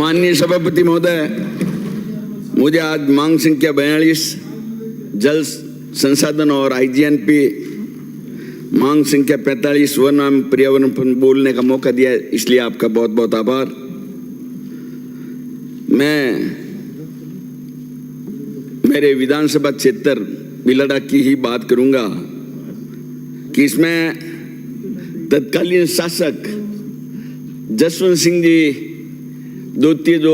माननीय सभापति महोदय, मुझे आज मांग संख्या 42 जल संसाधन और आईजीएनपी, मांग संख्या 45 वन एवं पर्यावरण पर बोलने का मौका दिया, इसलिए आपका बहुत बहुत आभार। मैं मेरे विधानसभा क्षेत्र बिलड़ा की ही बात करूंगा कि इसमें तत्कालीन शासक जसवंत सिंह जी द्वितीय, जो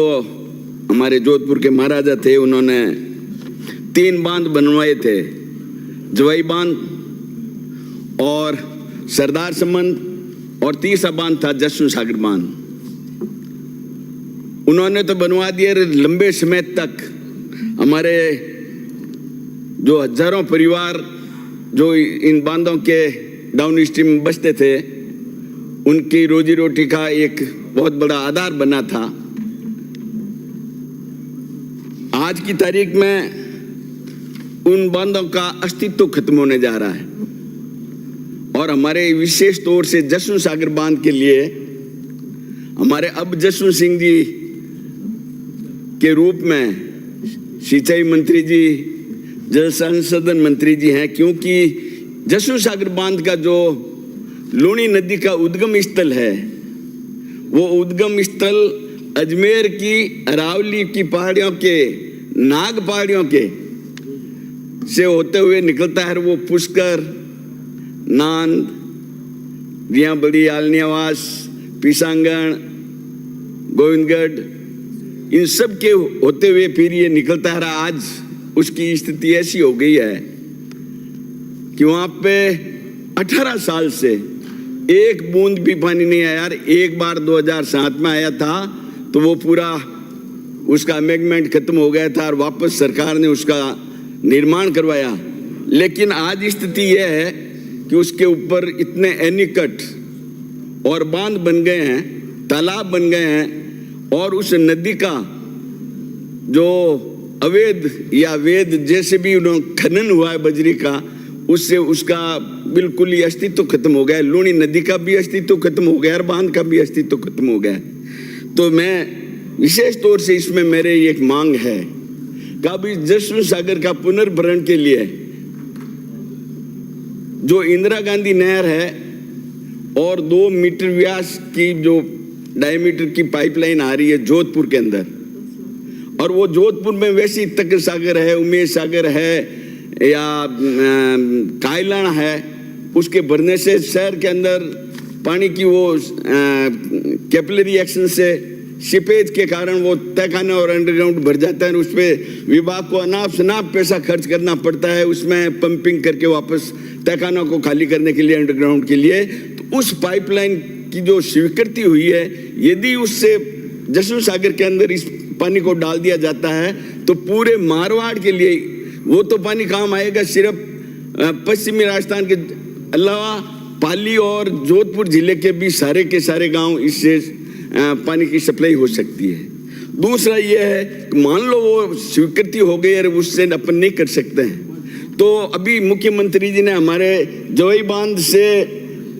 हमारे जोधपुर के महाराजा थे, उन्होंने 3 बांध बनवाए थे, जवाई बांध और सरदार संबंध, और तीसरा बांध था जसवंत सागर बांध। उन्होंने तो बनवा दिए। लंबे समय तक हमारे जो हजारों परिवार जो इन बांधों के डाउन स्ट्रीम बसते थे, उनकी रोजी रोटी का एक बहुत बड़ा आधार बना था। आज की तारीख में उन बांधों का अस्तित्व खत्म होने जा रहा है और हमारे विशेष तौर से जसवंत सागर बांध के लिए हमारे अब जसवंत सिंह जी के रूप में सिंचाई मंत्री जी, जल संसाधन मंत्री जी हैं, क्योंकि जसवंत सागर बांध का जो लूणी नदी का उद्गम स्थल है, वो उद्गम स्थल अजमेर की अरावली की पहाड़ियों के, नाग पहाड़ियों के से होते हुए निकलता है। वो पुष्कर, नांद, रिया बड़ी, आलनियावास, पिसांगण, गोविंदगढ़, इन सब के होते हुए फिर ये निकलता है। आज उसकी स्थिति ऐसी हो गई है कि वहां पे 18 साल से एक बूंद भी पानी नहीं आया। यार, एक बार 2007 में आया था तो वो पूरा उसका अमेंडमेंट खत्म हो गया था और वापस सरकार ने उसका निर्माण करवाया। लेकिन आज स्थिति यह है कि उसके ऊपर इतने एनीकट और बांध बन गए हैं, तालाब बन गए हैं, और उस नदी का जो अवैध या वेद जैसे भी खनन हुआ है बजरी का, उससे उसका बिल्कुल ही अस्तित्व खत्म हो गया है। लूणी नदी का भी अस्तित्व खत्म हो गया है और बांध का भी अस्तित्व खत्म हो गया है। तो मैं विशेष तौर से इसमें मेरे एक मांग है कि अभी जसवंत सागर का पुनर्भरण के लिए जो इंदिरा गांधी नहर है और 2 मीटर व्यास की जो डायमीटर की पाइपलाइन आ रही है जोधपुर के अंदर, और वो जोधपुर में वैसी तक सागर है, उमेश सागर है या कायलान है, उसके भरने से शहर के अंदर पानी की वो कैपिलरी एक्शन से सीपेज के कारण वो तहखाना और अंडरग्राउंड भर जाता है। उस पर विभाग को अनाप शनाप पैसा खर्च करना पड़ता है, उसमें पंपिंग करके वापस तहखाना को खाली करने के लिए, अंडरग्राउंड के लिए। तो उस पाइपलाइन की जो स्वीकृति हुई है, यदि उससे जसवंत सागर के अंदर इस पानी को डाल दिया जाता है तो पूरे मारवाड़ के लिए वो तो पानी काम आएगा। सिर्फ पश्चिमी राजस्थान के अलावा पाली और जोधपुर जिले के भी सारे के सारे गांव इससे पानी की सप्लाई हो सकती है। दूसरा ये है कि मान लो वो स्वीकृति हो गई और उससे अपन नहीं कर सकते हैं, तो अभी मुख्यमंत्री जी ने हमारे जवाई बांध से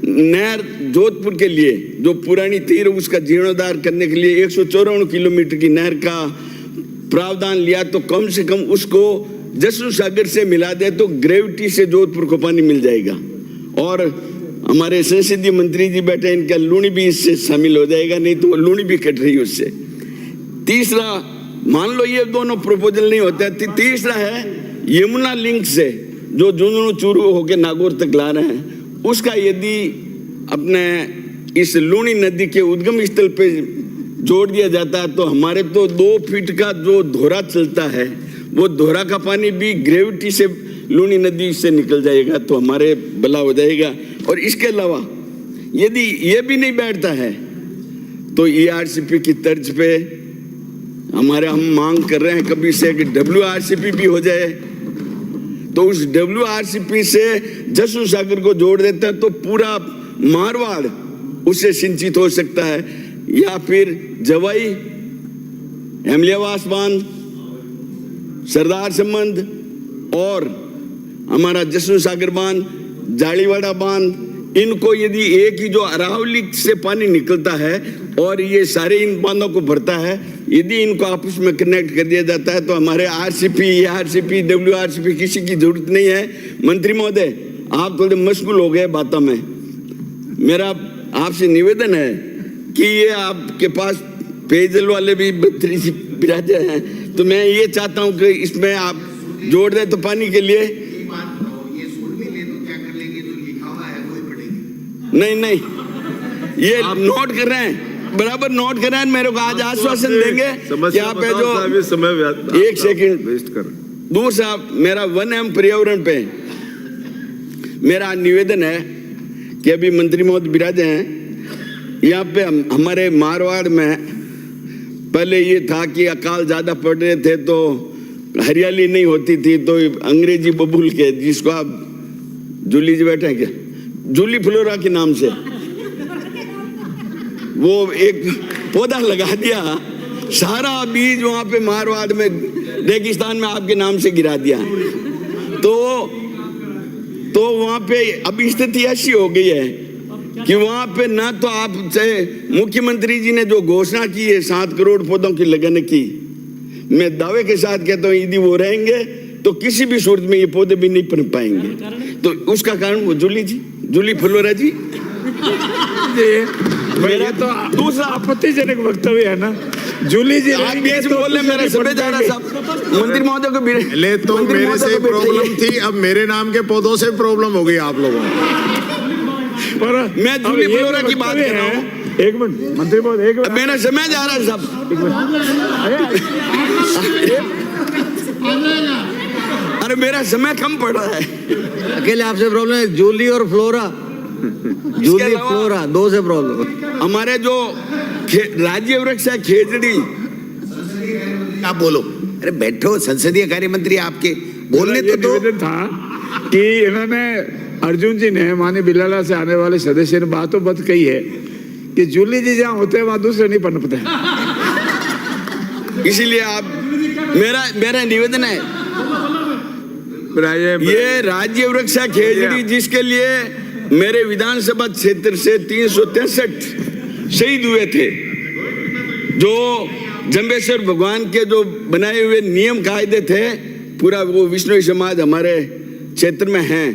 नहर जोधपुर के लिए जो पुरानी थी उसका जीर्णोद्धार करने के लिए 154 किलोमीटर की नहर का प्रावधान लिया। तो कम से कम उसको जसवंत सागर से मिला दे तो ग्रेविटी से जोधपुर को पानी मिल जाएगा। और हमारे संसदीय मंत्री जी बैठे, इनका लूणी भी इससे शामिल हो जाएगा, नहीं तो लूणी भी कट रही है उससे। तीसरा, मान लो ये दोनों प्रपोजल नहीं होता, तीसरा है यमुना लिंक से जो झुंझुनू चूरू होके नागौर तक ला रहे हैं, उसका यदि अपने इस लूणी नदी के उद्गम स्थल पे जोड़ दिया जाता है तो हमारे तो 2 फीट का जो धोरा चलता है, वो धोरा का पानी भी ग्रेविटी से लूणी नदी से निकल जाएगा, तो हमारे भला हो जाएगा। और इसके अलावा यदि ये भी नहीं बैठता है तो ERCP की तर्ज पे हम मांग कर रहे हैं कभी से कि WRCP भी हो जाए। तो उस WRCP से जसवंत सागर को जोड़ देता है तो पूरा मारवाड़ उससे सिंचित हो सकता है। या फिर जवाई, हेमलियावास बांध, सरदार संबंध और हमारा जसवंत सागर बांध, जाड़ीवाड़ा बांध, इनको यदि एक ही जो अरावली से पानी निकलता है और ये सारे इन बांधों को भरता है, यदि इनको आपस में कनेक्ट कर दिया जाता है तो हमारे आरसीपी, आरसीपी, WRCP किसी की जरूरत नहीं है। मंत्री महोदय, आप थोड़े मशगूल हो गए बातों में। मेरा आपसे निवेदन है कि ये आपके पास पेयजल वाले भी बत्तरी से बिराजे हैं, तो मैं ये चाहता हूँ कि इसमें आप जोड़ दे तो पानी के लिए। नहीं, ये नोट कर रहे हैं, बराबर नोट कर रहे हैं। मेरे को आज आश्वासन देंगे कि आप जो समय एक सेकंड वेस्ट कर दूर साहब, मेरा 1M पर्यावरण पे मेरा निवेदन है कि अभी मंत्री महोदय विराजे हैं यहाँ पे। हमारे मारवाड़ में पहले ये था कि अकाल ज्यादा पड़ रहे थे तो हरियाली नहीं होती थी, तो अंग्रेजी बबूल के, जिसको आप जूली जी बैठे हैं क्या, जूली फ्लोरा के नाम से वो एक पौधा लगा दिया, सारा बीज वहां पे मारवाड़ में रेगिस्तान में आपके नाम से गिरा दिया। तो वहां पे अब स्थिति ऐसी हो गई है कि वहां पे ना तो आप चाहे मुख्यमंत्री जी ने जो घोषणा की है 7 करोड़ पौधों की लगाने की, मैं दावे के साथ कहता हूं यदि वो रहेंगे तो किसी भी सूरत में ये पौधे भी नहीं पनप पाएंगे। तो उसका कारण वो जूली जी, जूली फ्लोरा जी। मेरा तो दूसरा आपत्तिजनक वक्तव्य है ना, जूली जी तो बोले मेरे समय जा रहा साहब, मंत्री महोदय को ले तो मेरे से प्रॉब्लम थी, अब मेरे नाम के पौधों से प्रॉब्लम हो गई आप लोगों को। पर मैं जूली फ्लोरा की बात कर रहा हूँ। एक मिनट मंत्री महोदय, एक मिनट, मेरा समय जा रहा है साहब। अरे मेरा समय कम पड़ रहा है। अकेले आपसे प्रॉब्लम है, जूली और फ्लोरा, जूली फ्लोरा दो से प्रॉब्लम। हमारे जो राज्य वृक्ष है खेजड़ी, आप बोलो। अरे बैठो, संसदीय कार्य मंत्री आपके बोलने तो दो। निवेदन था कि इन्होंने, अर्जुन जी ने माननीय बिलाला से आने वाले सदस्य ने बातों बात कही है कि जूली जी जहाँ होते हैं वहां दूसरे नहीं पनपते हैं। इसीलिए आप मेरा निवेदन है, ये राज्य वृक्ष है खेजड़ी, जिसके लिए मेरे विधानसभा क्षेत्र से 363 शहीद हुए थे। जो जम्बेश्वर भगवान के जो बनाए हुए नियम कायदे थे, पूरा वो विष्णु समाज हमारे क्षेत्र में हैं,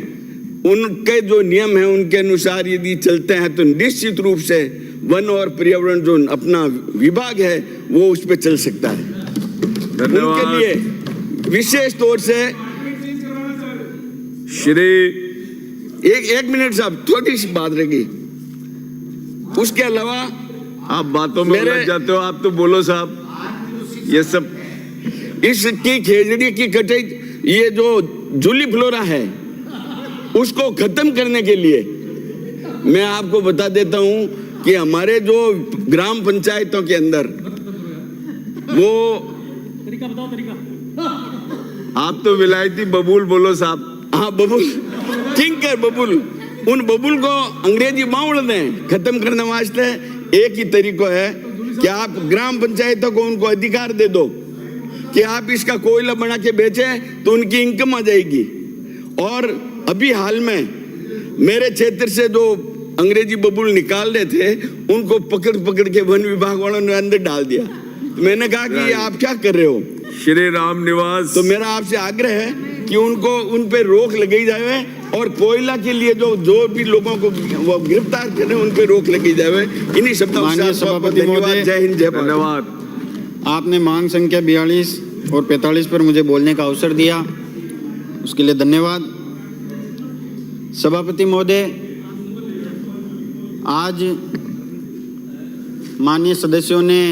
उनके जो नियम हैं उनके अनुसार यदि चलते हैं तो निश्चित रूप से वन और पर्यावरण जो अपना विभाग है वो उस पर चल सकता है। उनके लिए विशेष तौर से श्री एक मिनट साहब, थोड़ी सी बात रहेगी। उसके अलावा आप बातों में लग जाते हो, आप तो बोलो साहब। ये सब इसकी खेजड़ी की कटाई, ये जो जूली फ्लोरा है उसको खत्म करने के लिए मैं आपको बता देता हूं कि हमारे जो ग्राम पंचायतों के अंदर वो तरीका बताओ, तरीका। आप तो विलायती बबूल बोलो साहब। हाँ, बबूल, किंकर बबूल, उन बबूल को अंग्रेजी बावड़ दें खत्म करने वास्ते एक ही तरीका है कि आप ग्राम पंचायतों को उनको अधिकार दे दो कि आप इसका कोयला बना के बेचें तो उनकी इनकम आ जाएगी। और अभी हाल में मेरे क्षेत्र से जो अंग्रेजी बबूल निकाल रहे थे उनको पकड़ के वन विभाग वालों ने अंदर डाल दिया। तो मैंने कहा कि ये आप क्या कर रहे हो श्री राम निवास। तो मेरा आपसे आग्रह है कि उनको उन पे रोक लगाई जाए और कोयला के लिए जो भी लोगों को वो गिरफ्तार करें उन पे रोक लगी जाए। इन्हीं शब्दों से सभापति महोदय, जय हिंद, जय भारत। धन्यवाद। आपने मांग संख्या 42 और 45 पर मुझे बोलने का अवसर दिया, उसके लिए धन्यवाद। सभापति महोदय, आज माननीय सदस्यों ने